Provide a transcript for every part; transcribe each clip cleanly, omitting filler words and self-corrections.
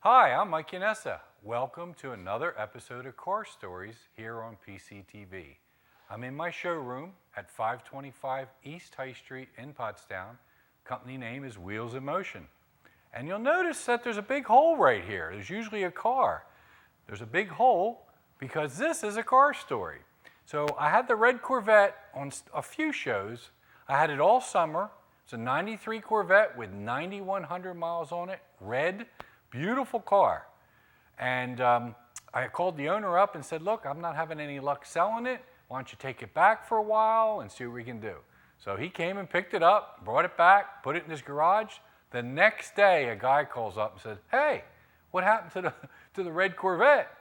Hi, I'm Mike Yanessa. Welcome to another episode of Car Stories here on PCTV. I'm in my showroom at 525 East High Street in Pottstown. Company name is Wheels in Motion. And you'll notice that there's a big hole right here. There's usually a car. There's a big hole because this is a car story. So I had the red Corvette on a few shows. I had it all summer. It's a 93 Corvette with 9,100 miles on it, red. Beautiful car. And I called the owner up and said, look, I'm not having any luck selling it. Why don't you take it back for a while and see what we can do? So he came and picked it up, brought it back, put it in his garage. The next day, a guy calls up and said, hey, what happened to the red Corvette?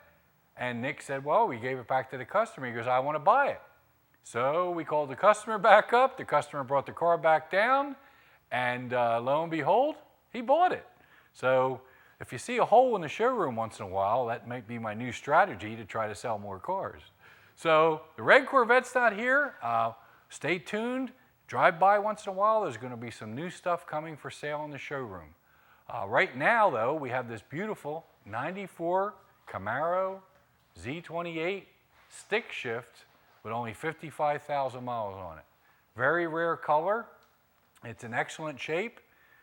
And Nick said, well, we gave it back to the customer. He goes, I want to buy it. So we called the customer back up. The customer brought the car back down. And lo and behold, he bought it. So if you see a hole in the showroom once in a while, that might be my new strategy to try to sell more cars. So the red Corvette's not here. Stay tuned. Drive by once in a while. There's going to be some new stuff coming for sale in the showroom. Right now, though, we have this beautiful 94 Camaro Z28 stick shift with only 55,000 miles on it. Very rare color. It's in excellent shape.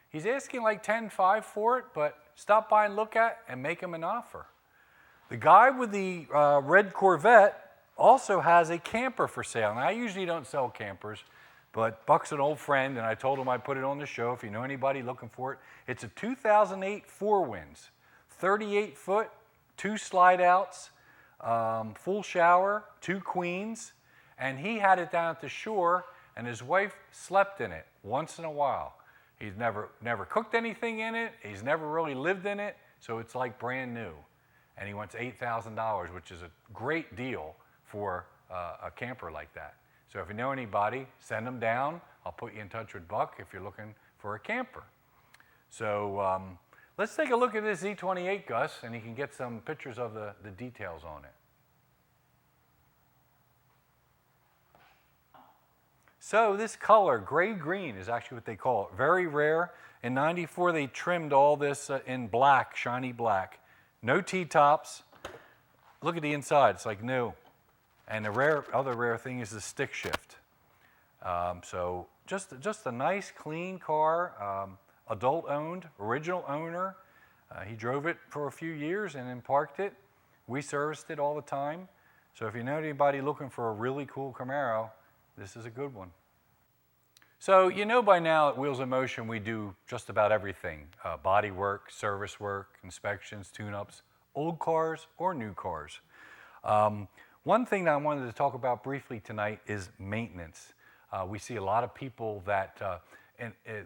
He's asking like $10,500 for it, but stop by and look at and make him an offer. The guy with the red Corvette also has a camper for sale. Now, I usually don't sell campers, but Buck's an old friend, and I told him I'd put it on the show if you know anybody looking for it. It's a 2008 Four Winds, 38 foot, 2 slide outs, full shower, 2 queens, and he had it down at the shore, and his wife slept in it once in a while. He's never cooked anything in it. He's never really lived in it, so it's like brand new. And he wants $8,000, which is a great deal for a camper like that. So if you know anybody, send them down. I'll put you in touch with Buck if you're looking for a camper. So let's take a look at this Z28, Gus, and you can get some pictures of the details on it. So this color, gray-green, is actually what they call it. Very rare. In 94, they trimmed all this in black, shiny black. No T-tops. Look at the inside. It's like new. And the other rare thing is the stick shift. So just a nice, clean car, adult-owned, original owner. He drove it for a few years and then parked it. We serviced it all the time. So if you know anybody looking for a really cool Camaro, this is a good one. So you know by now at Wheels in Motion we do just about everything. Body work, service work, inspections, tune-ups, old cars or new cars. One thing that I wanted to talk about briefly tonight is maintenance. We see a lot of people that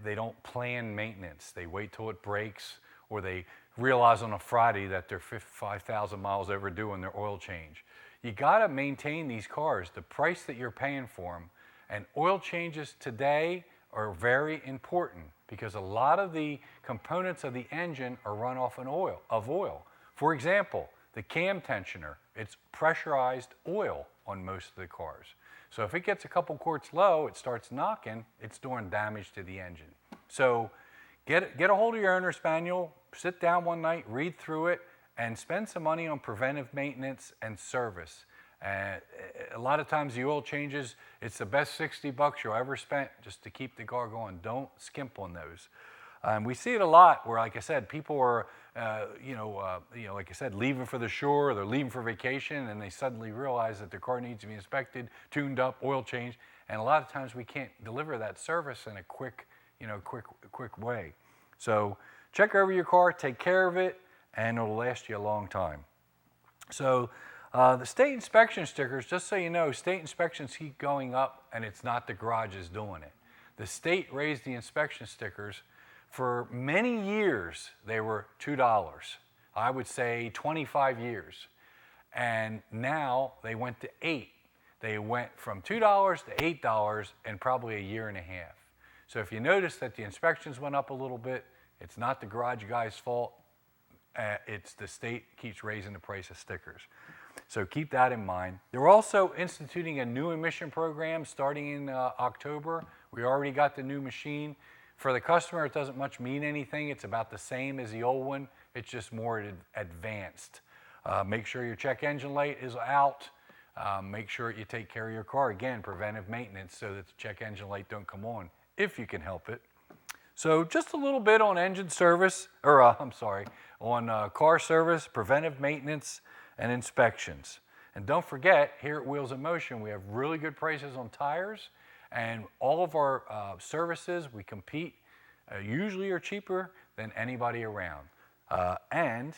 they don't plan maintenance. They wait till it breaks, or they realize on a Friday that they're 5,000 miles overdue on their oil change. You gotta maintain these cars. The price that you're paying for them, and oil changes today are very important because a lot of the components of the engine are run off of oil. For example, the cam tensioner, it's pressurized oil on most of the cars. So if it gets a couple quarts low, it starts knocking, it's doing damage to the engine. So get a hold of your owner's manual, sit down one night, read through it, and spend some money on preventive maintenance and service. A lot of times the oil changes, it's the best $60 you'll ever spent just to keep the car going. Don't skimp on those. We see it a lot where, like I said, people are, like I said, leaving for the shore, they're leaving for vacation, and they suddenly realize that their car needs to be inspected, tuned up, oil changed, and a lot of times we can't deliver that service in a quick way. So check over your car, take care of it, and it'll last you a long time. So the state inspection stickers, just so you know, state inspections keep going up, and it's not the garages doing it. The state raised the inspection stickers. For many years, they were $2. I would say 25 years. And now they went to $8. They went from $2 to $8 in probably a year and a half. So if you notice that the inspections went up a little bit, it's not the garage guy's fault. It's the state keeps raising the price of stickers. So keep that in mind. They're also instituting a new emission program starting in October. We already got the new machine. For the customer, it doesn't much mean anything. It's about the same as the old one. It's just more advanced. Make sure your check engine light is out. Make sure you take care of your car. Again, preventive maintenance so that the check engine light don't come on if you can help it. So just a little bit on engine service, or on car service, preventive maintenance, and inspections. And don't forget, here at Wheels in Motion, we have really good prices on tires, and all of our services, we compete, usually are cheaper than anybody around. And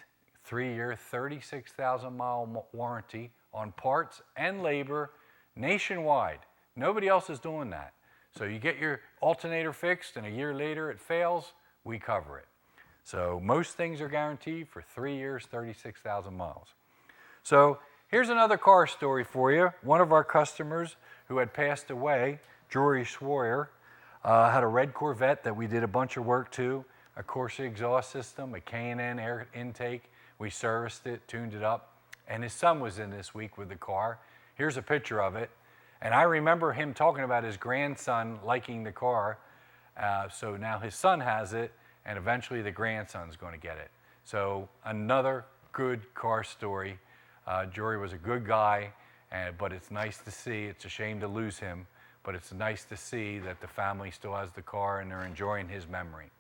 3-year, 36,000-mile warranty on parts and labor nationwide. Nobody else is doing that. So you get your alternator fixed and a year later it fails, we cover it. So most things are guaranteed for 3 years, 36,000 miles. So here's another car story for you. One of our customers who had passed away, Jory Schwoyer, had a red Corvette that we did a bunch of work to, a Corsa exhaust system, a K&N air intake. We serviced it, tuned it up, and his son was in this week with the car. Here's a picture of it. And I remember him talking about his grandson liking the car. So now his son has it, and eventually the grandson's going to get it. So another good car story. Jory was a good guy, but it's nice to see. It's a shame to lose him, but it's nice to see that the family still has the car and they're enjoying his memory.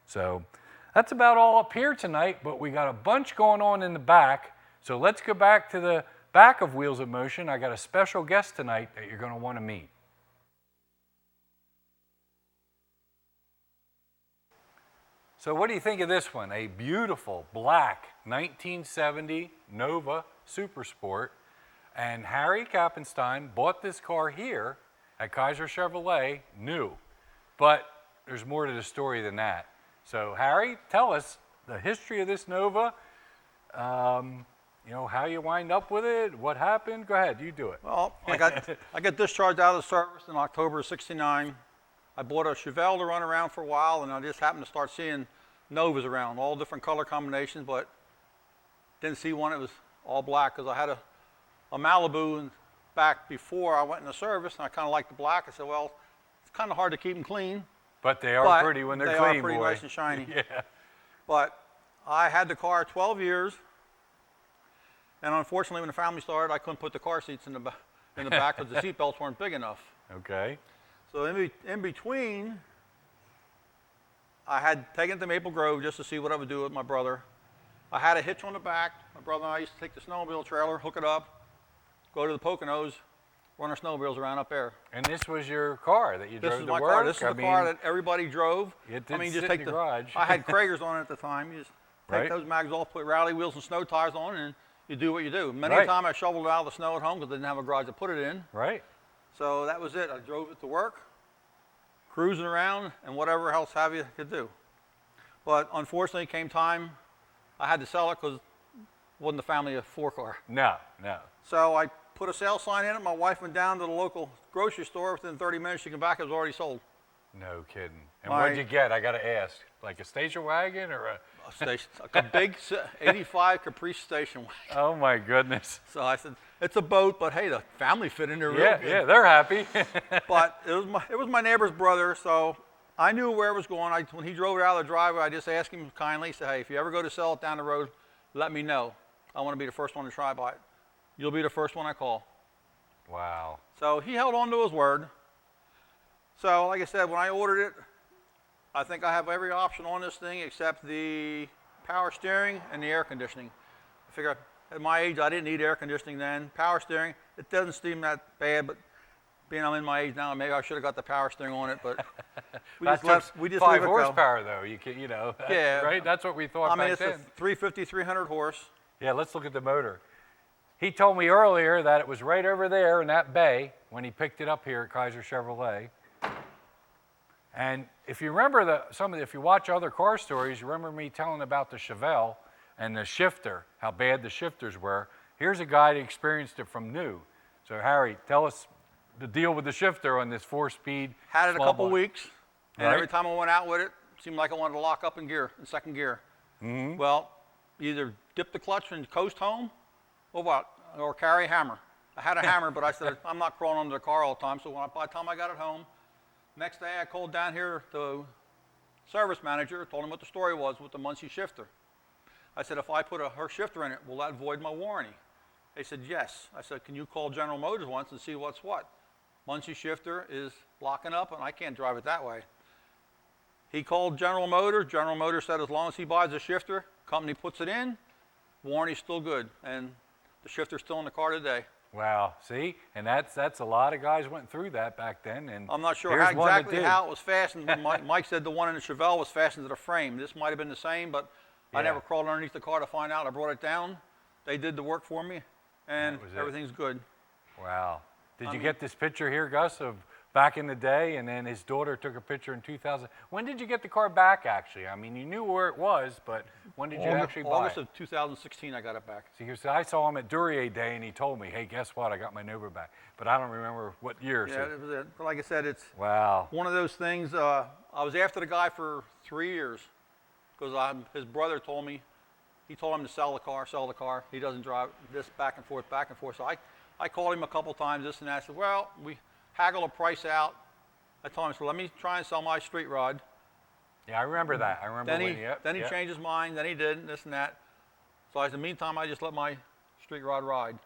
So that's about all up here tonight, but we got a bunch going on in the back. So let's go back to the back of Wheels of Motion. I got a special guest tonight that you're going to want to meet. So what do you think of this one? A beautiful black 1970 Nova Super Sport. And Harry Kappenstein bought this car here at Kaiser Chevrolet new. But there's more to the story than that. So Harry, tell us the history of this Nova, you know, how you wind up with it, what happened. Go ahead, you do it. Well, I got discharged out of the service in October of '69. I bought a Chevelle to run around for a while, and I just happened to start seeing Novas around, all different color combinations, but didn't see one that was all black because I had a Malibu back before I went in the service, and I kind of liked the black. I said, well, it's kind of hard to keep them clean. But they are pretty when they're clean, boy. They are pretty nice and shiny. Yeah. But I had the car 12 years, and unfortunately, when the family started, I couldn't put the car seats in the back because the seat belts weren't big enough. Okay. So in between, I had taken it to Maple Grove just to see what I would do with my brother. I had a hitch on the back. My brother and I used to take the snowmobile trailer, hook it up, go to the Poconos, run our snowmobiles around up there. And this was your car that you drove to work? This is my car. This is the car that everybody drove. It did sit in the garage. I had Kragers on it at the time. You just take Right. those mags off, put rally wheels and snow tires on, and you do what you do. Many Right. a time I shoveled it out of the snow at home because I didn't have a garage to put it in. Right. So that was it. I drove it to work, cruising around, and whatever else have you could do. But unfortunately, came time, I had to sell it because it wasn't the family of 4-car. No, no. So I put a sale sign in it. My wife went down to the local grocery store. Within 30 minutes, she came back. It was already sold. No kidding. And what'd you get? I got to ask. Like a station wagon or a... A big 85 Caprice station wagon. Oh, my goodness. So I said, it's a boat, but hey, the family fit in there real good. Yeah, they're happy. But it was my neighbor's brother, so I knew where it was going. When he drove it out of the driveway, I just asked him kindly, said, hey, if you ever go to sell it down the road, let me know. I want to be the first one to try by it. You'll be the first one I call. Wow. So he held on to his word. So like I said, when I ordered it, I think I have every option on this thing except the power steering and the air conditioning. I figure at my age, I didn't need air conditioning then. Power steering, it doesn't seem that bad, but being I'm in my age now, maybe I should have got the power steering on it, but we just leave it 5 go. horsepower though, you know, Yeah. right? That's what we thought I mean, back it's then. a 350, 300 horse. Yeah, let's look at the motor. He told me earlier that it was right over there in that bay when he picked it up here at Kaiser Chevrolet. And if you remember if you watch other car stories, you remember me telling about the Chevelle and the shifter, how bad the shifters were. Here's a guy that experienced it from new. So Harry, tell us the deal with the shifter on this 4-speed. Had it a couple weeks, and Right. every time I went out with it, it seemed like I wanted to lock up in second gear. Mm-hmm. Well, either dip the clutch and coast home, or carry a hammer. I had a hammer, but I said, I'm not crawling under the car all the time, so by the time I got it home, next day I called down here to service manager, told him what the story was with the Muncie shifter. I said, if I put her shifter in it, will that void my warranty? They said, yes. I said, can you call General Motors once and see what's what? Muncie shifter is locking up, and I can't drive it that way. He called General Motors. General Motors said as long as he buys a shifter, company puts it in, warranty's still good, and the shifter's still in the car today. Wow, see? And that's a lot of guys went through that back then. And I'm not sure here's one that exactly did. how it was fastened. Mike said the one in the Chevelle was fastened to the frame. This might have been the same, but I Yeah. never crawled underneath the car to find out. I brought it down. They did the work for me, and That was it. everything's good. Wow. Did you mean- get this picture here, Gus, of back in the day, and then his daughter took a picture in 2000? When did you get the car back, actually? I mean, you knew where it was, but when did you actually buy August it? of 2016, I got it back. See, I saw him at Duryea Day, and he told me, hey, guess what? I got my Nova back. But I don't remember what year. Yeah, So. it was it. But like I said, it's Wow. one of those things. I was after the guy for 3 years because his brother told me, he told him to sell the car. He doesn't drive this back and forth, back and forth. So I called him a couple times, this and that. I said, well, we haggled a price out. I told him, so let me try and sell my street rod. Yeah, I remember that. I remember Then he changed his mind, then he didn't, this and that. So in the meantime, I just let my street rod ride.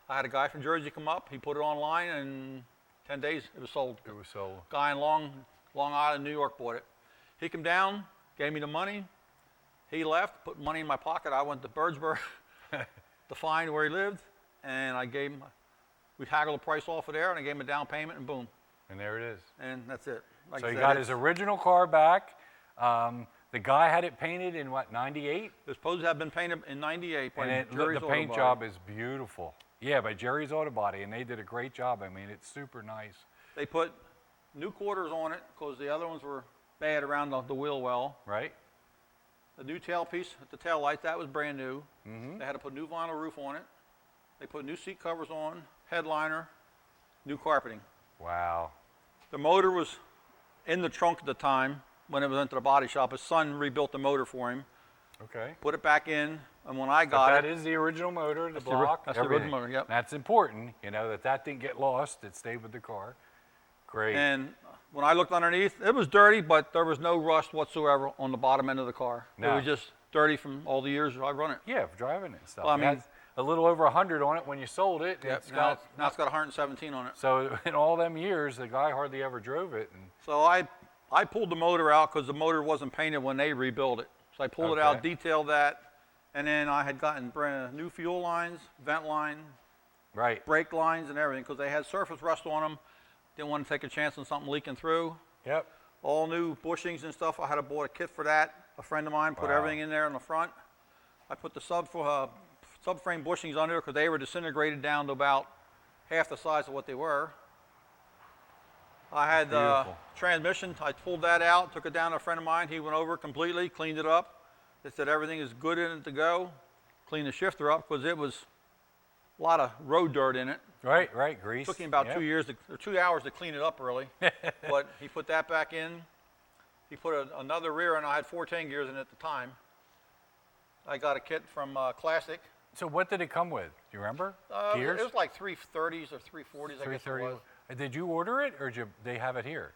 I had a guy from Jersey come up, he put it online, and in 10 days it was sold. It was sold. Guy in Long Island, New York bought it. He came down, gave me the money. He left, put money in my pocket. I went to Birdsburg to find where he lived, and we haggled the price off of there, and I gave him a down payment, and boom, And there it is. and that's it. Like So I he said, got his original car back. The guy had it painted in what, 98? It was supposed to have been painted in 98 by And Jerry's the Auto paint Body. job is beautiful. Yeah, by Jerry's Auto Body, and they did a great job. I mean, it's super nice. They put new quarters on it because the other ones were bad around the wheel well. Right? The new tailpiece at the tail light, that was brand new. Mm-hmm. They had to put new vinyl roof on it. They put new seat covers on, headliner, new carpeting. Wow. The motor was in the trunk at the time when it was into the body shop. His son rebuilt the motor for him, Okay. put it back in, and when I But got that it, is the original motor, the That's the ori- block, that's the everything. original motor, yep. That's important, you know, that didn't get lost. It stayed with the car. Great. and when I looked underneath, it was dirty, but there was no rust whatsoever on the bottom end of the car. It No. was just dirty from all the years I run it. Yeah, for driving it and stuff. Well, I It mean- had a little over 100 on it when you sold it. Yep, It's now got, it's got 117 on it. so in all them years, the guy hardly ever drove it. And So I pulled the motor out because the motor wasn't painted when they rebuilt it. So I pulled it out, Okay. detailed that, and then I had gotten brand new fuel lines, vent line, right. brake lines, and everything because they had surface rust on them. Didn't want to take a chance on something leaking through. Yep. All new bushings and stuff. I had to bought a kit for that. A friend of mine put Wow. everything in there in the front. I put the subframe bushings under because they were disintegrated down to about half the size of what they were. I had the Beautiful. transmission. I pulled that out, took it down to a friend of mine. He went over it completely, cleaned it up. They said everything is good in it to go. Cleaned the shifter up because it was a lot of road dirt in it. Right, grease. Took him about Yep. 2 years, or 2 hours to clean it up really. But he put that back in. He put another rear in. I had 14 gears in it at the time. I got a kit from Classic. So what did it come with? Do you remember? Gears? It was like 330s or 340s, I guess it 330. was. Did you order it, or did they have it here?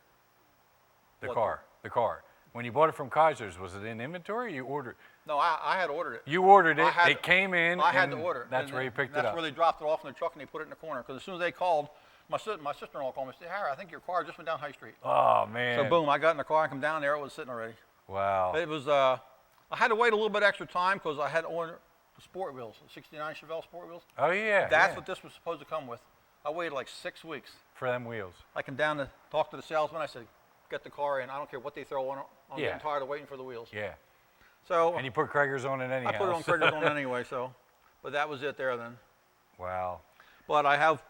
The What? car. The car. When you bought it from Kaiser's, was it in inventory? Or you ordered. No, I had ordered it. You ordered it. I had- It came in. I had to and order it. That's and where you then picked it That's up. where they dropped it off in the truck and they put it in the corner. Because as soon as they called, my sister-in-law called me and said, Harry, I think your car just went down High Street. Oh man. So boom, I got in the car and come down there. It was sitting already. Wow. It was. I had to wait a little bit extra time because I had to order the sport wheels, the '69 Chevelle sport wheels. Oh yeah. That's yeah. what this was supposed to come with. I waited like 6 weeks. For them wheels. I come down to talk to the salesman. I said, get the car in. I don't care what they throw on it. I'm Yeah. getting tired of waiting for the wheels. Yeah. So And you put Krager's on it anyhow. I put it on so- credit on anyway. So, but that was it there then. Wow. But I have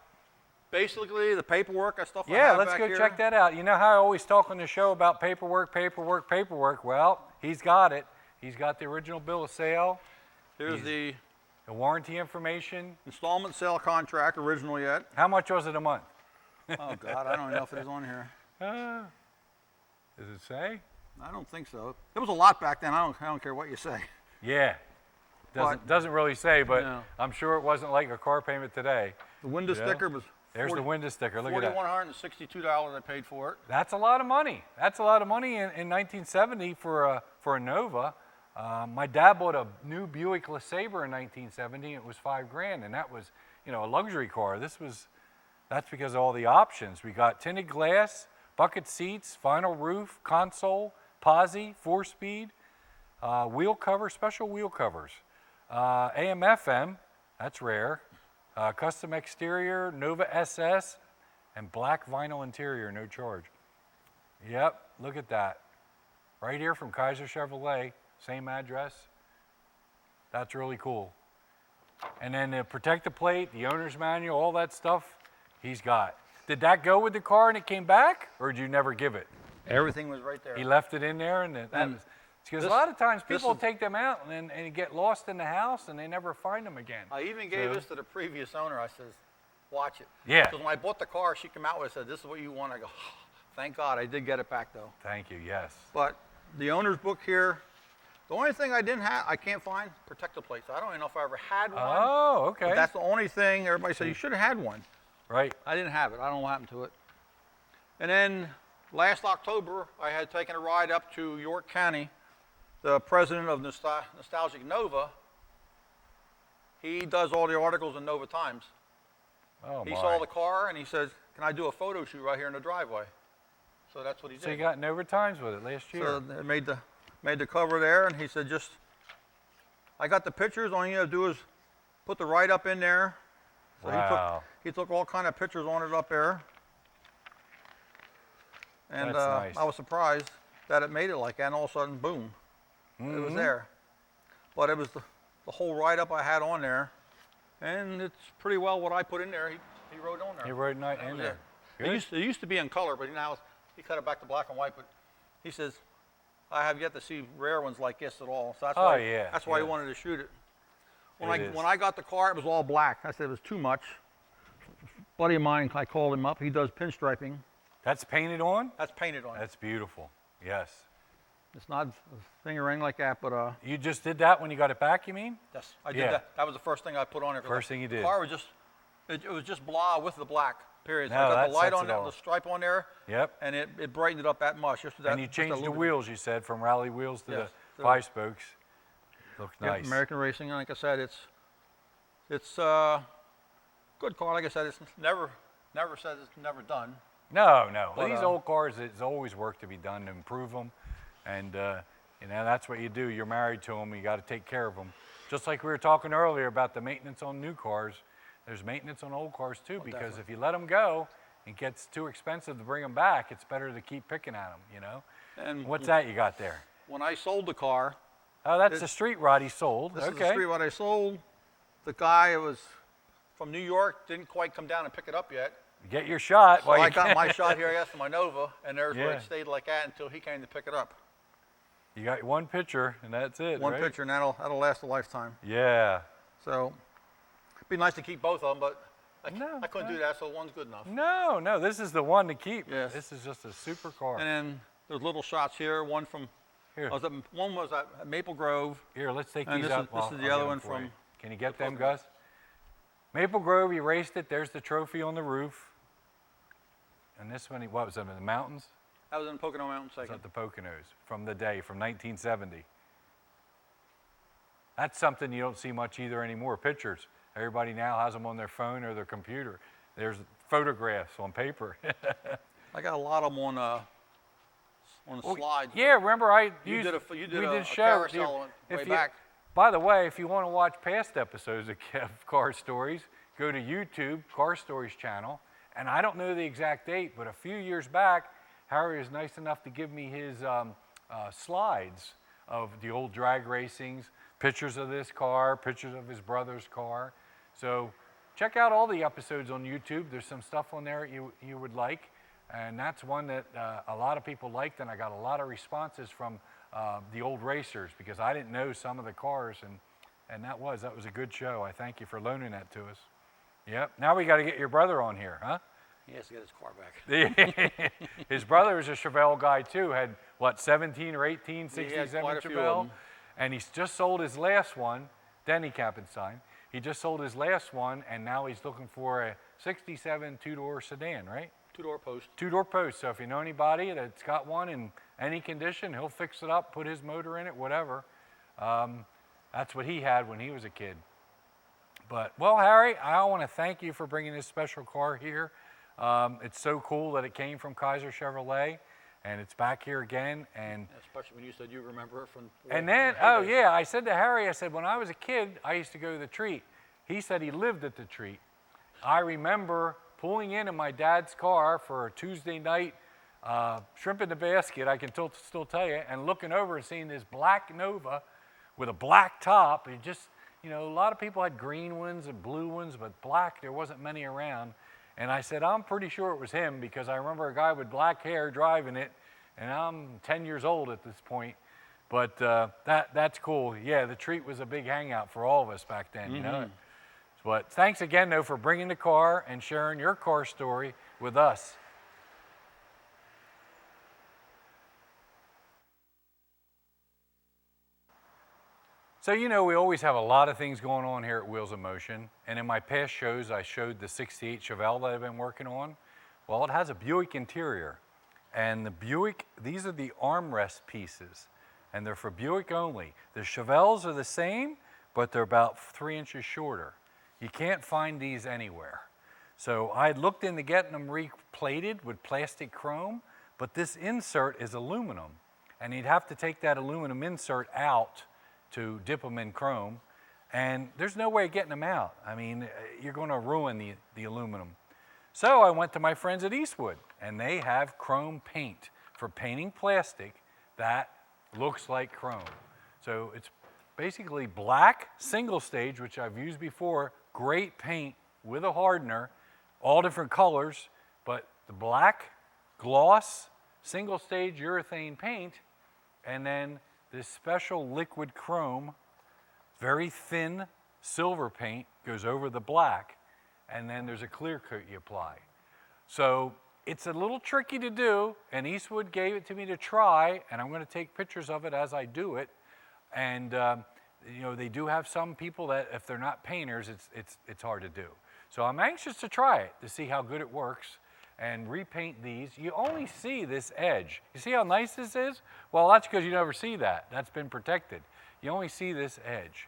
basically the paperwork and stuff. I Yeah, have let's back go here. check that out. You know how I always talk on the show about paperwork. Well, he's got it. He's got the original bill of sale, Here's the the warranty information. installment sale contract, original yet. How much was it a month? Oh God, I don't even know if it is on here. Does it say? I don't think so. It was a lot back then. I don't care what you say. Yeah. But- Doesn't really say, but No. I'm sure it wasn't like a car payment today. The window Yeah. sticker was There's the window sticker. Look at that. $4,162 I paid for it. That's a lot of money. That's a lot of money in 1970 for a Nova. My dad bought a new Buick LeSabre in 1970. It was $5,000, and that was, you know, a luxury car. That's because of all the options. We got tinted glass, bucket seats, vinyl roof, console, posi, 4-speed, wheel covers, special wheel covers, AM/FM. That's rare. Custom exterior, Nova SS, and black vinyl interior, no charge. Yep, look at that. Right here from Kaiser Chevrolet, same address. That's really cool. And then the protective plate, the owner's manual, all that stuff, he's got. Did that go with the car and it came back, or did you never give it? Everything was right there. He left it in there, and that was, because a lot of times people take them out and get lost in the house and they never find them again. I even gave this to the previous owner. I says, watch it. Yeah. Because when I bought the car, she came out with it and said, this is what you want. I go, oh, thank God. I did get it back, though. Thank you, yes. But the owner's book here, the only thing I didn't have, I can't find protective plates. I don't even know if I ever had one. Oh, okay. But that's the only thing. Everybody said, you should have had one. Right. I didn't have it. I don't know what happened to it. And then last October, I had taken a ride up to York County. The president of Nostalgic Nova, he does all the articles in Nova Times. Oh, He my. saw the car and he says, can I do a photo shoot right here in the driveway? So that's what he did. So you got Nova Times with it last year. So they made the cover there, and he said, I got the pictures. All you have to do is put the write-up in there. So Wow. he took all kind of pictures on it up there. And That's nice. I was surprised that it made it like that, and all of a sudden, boom, it was there. But it was the whole write-up I had on there, and it's pretty well what I put in there. He wrote on there. He wrote in That there. was it. Good. It used to be in color, but now he cut it back to black and white. But he says, I have yet to see rare ones like this at all. So that's why he wanted to shoot it. When I got the car, it was all black. I said it was too much. A buddy of mine, I called him up. He does pinstriping. That's painted on? That's painted on. That's beautiful. Yes. It's not a thing or anything like that, but You just did that when you got it back, you mean? yes, I did Yeah. that. That was the first thing I put on it. First thing you did. The car was just, it was just blah with the black. Period. So No, I got that the light sets on it there, off. the stripe on there. Yep. And it brightened it up that much. Just that, And you just changed a the little bit. wheels, you said, from rally wheels to Yes. the 5-spokes. Looks Yeah, nice. American Racing, and like I said, it's good car. Like I said, it's never says it's never done. No. But, These old cars, there's always work to be done to improve them. And, you know, that's what you do. You're married to them. You got to take care of them. Just like we were talking earlier about the maintenance on new cars, there's maintenance on old cars too, because definitely. if you let them go, it gets too expensive to bring them back. It's better to keep picking at them, you know? And What's that you got there? when I sold the car, Oh, that's the street rod he sold. this is the Okay. street what I sold. The guy was from New York, didn't quite come down and pick it up yet. Get your shot. So while I you got can. my shot here, I guess, for my Nova, and there's where Yeah. it stayed like that until he came to pick it up. You got one picture, and that's it, One right? picture, and that'll last a lifetime. Yeah. So it'd be nice to keep both of them, but No, I couldn't do that, so one's good enough. No, this is the one to keep. Yes. This is just a super car. And then there's little shots here. One from Here, one was at Maple Grove. here, let's take and these this out. is- this Well, is the I'll other get one 'em for from you. Can you get them, Gus? Maple Grove, you raced it. There's the trophy on the roof. And this one, what was it, in the mountains? That was in Pocono Mountain It's second. at the Poconos from the day, from 1970. That's something you don't see much either anymore, pictures. Everybody now has them on their phone or their computer. There's photographs on paper. I got a lot of them on the slides. Yeah, remember You used, did a we did did a show. carousel If way you- back. By the way, if you want to watch past episodes of Car Stories, go to YouTube, Car Stories channel. And I don't know the exact date, but a few years back, Harry was nice enough to give me his slides of the old drag racings, pictures of this car, pictures of his brother's car. So check out all the episodes on YouTube. There's some stuff on there you would like. And that's one that a lot of people liked, and I got a lot of responses from the old racers because I didn't know some of the cars, and that was a good show. I thank you for loaning that to us. Yep. Now we got to get your brother on here, huh? He has to get his car back. His brother was a Chevelle guy too. Had what, 17 or 18 He had 67 quite a few of Chevelle, them. and he's just sold his last one. Denny Kappenstein. He just sold his last one, and now he's looking for a 67 two-door sedan, right? Two-door post. Two-door post. So if you know anybody that's got one in any condition, he'll fix it up, put his motor in it, whatever. That's what he had when he was a kid. But, well, Harry, I want to thank you for bringing this special car here. It's so cool that it came from Kaiser Chevrolet, and it's back here again. And Especially when you said you remember it from. and then, oh yeah, I said to Harry, I said, when I was a kid, I used to go to the treat. He said he lived at the treat. I remember pulling in my dad's car for a Tuesday night shrimp in the basket, I can still tell you, and looking over and seeing this black Nova with a black top. It just, a lot of people had green ones and blue ones, but black, there wasn't many around. And I said, I'm pretty sure it was him because I remember a guy with black hair driving it, and I'm 10 years old at this point. But that's cool. Yeah, the treat was a big hangout for all of us back then, you know. But thanks again, though, for bringing the car and sharing your car story with us. So, we always have a lot of things going on here at Wheels of Motion. And in my past shows, I showed the 68 Chevelle that I've been working on. Well, it has a Buick interior. And the Buick, these are the armrest pieces. And they're for Buick only. The Chevelles are the same, but they're about 3 inches shorter. You can't find these anywhere. So I looked into getting them replated with plastic chrome, but this insert is aluminum. And you'd have to take that aluminum insert out to dip them in chrome, and there's no way of getting them out. I mean, you're going to ruin the aluminum. So I went to my friends at Eastwood, and they have chrome paint for painting plastic that looks like chrome. So it's basically black single stage, which I've used before, great paint with a hardener, all different colors, but the black gloss single stage urethane paint, and then this special liquid chrome, very thin silver paint goes over the black, and then there's a clear coat you apply. So it's a little tricky to do, and Eastwood gave it to me to try, and I'm going to take pictures of it as I do it. And they do have some people that if they're not painters, it's hard to do. So I'm anxious to try it to see how good it works and repaint these. You only see this edge. You see how nice this is? Well, that's because you never see that. That's been protected. You only see this edge.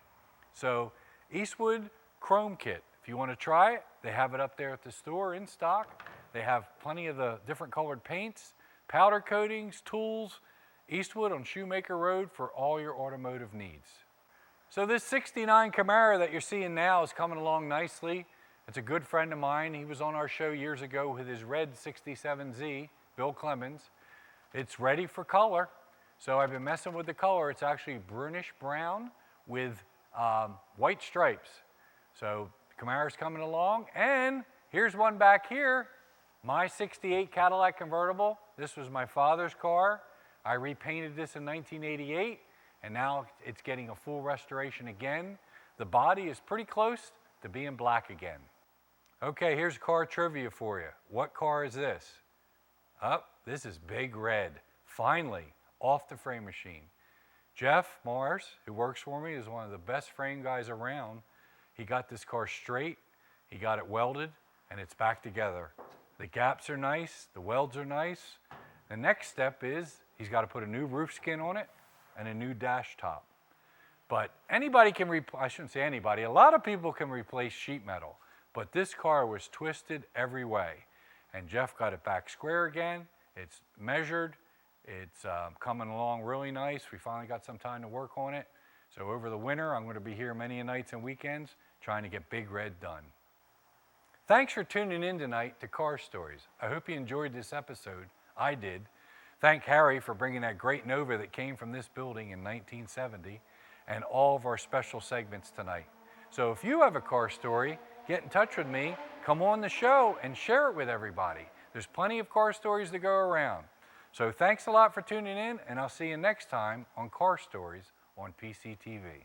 So Eastwood Chrome Kit. If you want to try it, they have it up there at the store in stock. They have plenty of the different colored paints, powder coatings, tools. Eastwood on Shoemaker Road for all your automotive needs. So this 69 Camaro that you're seeing now is coming along nicely. It's a good friend of mine. He was on our show years ago with his red 67Z, Bill Clemens. It's ready for color. So I've been messing with the color. It's actually brownish brown with white stripes. So the Camaro's coming along. And here's one back here, my 68 Cadillac convertible. This was my father's car. I repainted this in 1988, and now it's getting a full restoration again. The body is pretty close to being black again. Okay, here's car trivia for you. What car is this? This is Big Red. Finally, off the frame machine. Jeff Mars, who works for me, is one of the best frame guys around. He got this car straight, he got it welded, and it's back together. The gaps are nice, the welds are nice. The next step is he's got to put a new roof skin on it and a new dash top. But anybody can, I shouldn't say anybody, a lot of people can replace sheet metal. But this car was twisted every way. And Jeff got it back square again. It's measured. It's coming along really nice. We finally got some time to work on it. So over the winter, I'm going to be here many nights and weekends trying to get Big Red done. Thanks for tuning in tonight to Car Stories. I hope you enjoyed this episode. I did. Thank Harry for bringing that great Nova that came from this building in 1970 and all of our special segments tonight. So if you have a car story, get in touch with me, come on the show, and share it with everybody. There's plenty of car stories to go around. So thanks a lot for tuning in, and I'll see you next time on Car Stories on PCTV.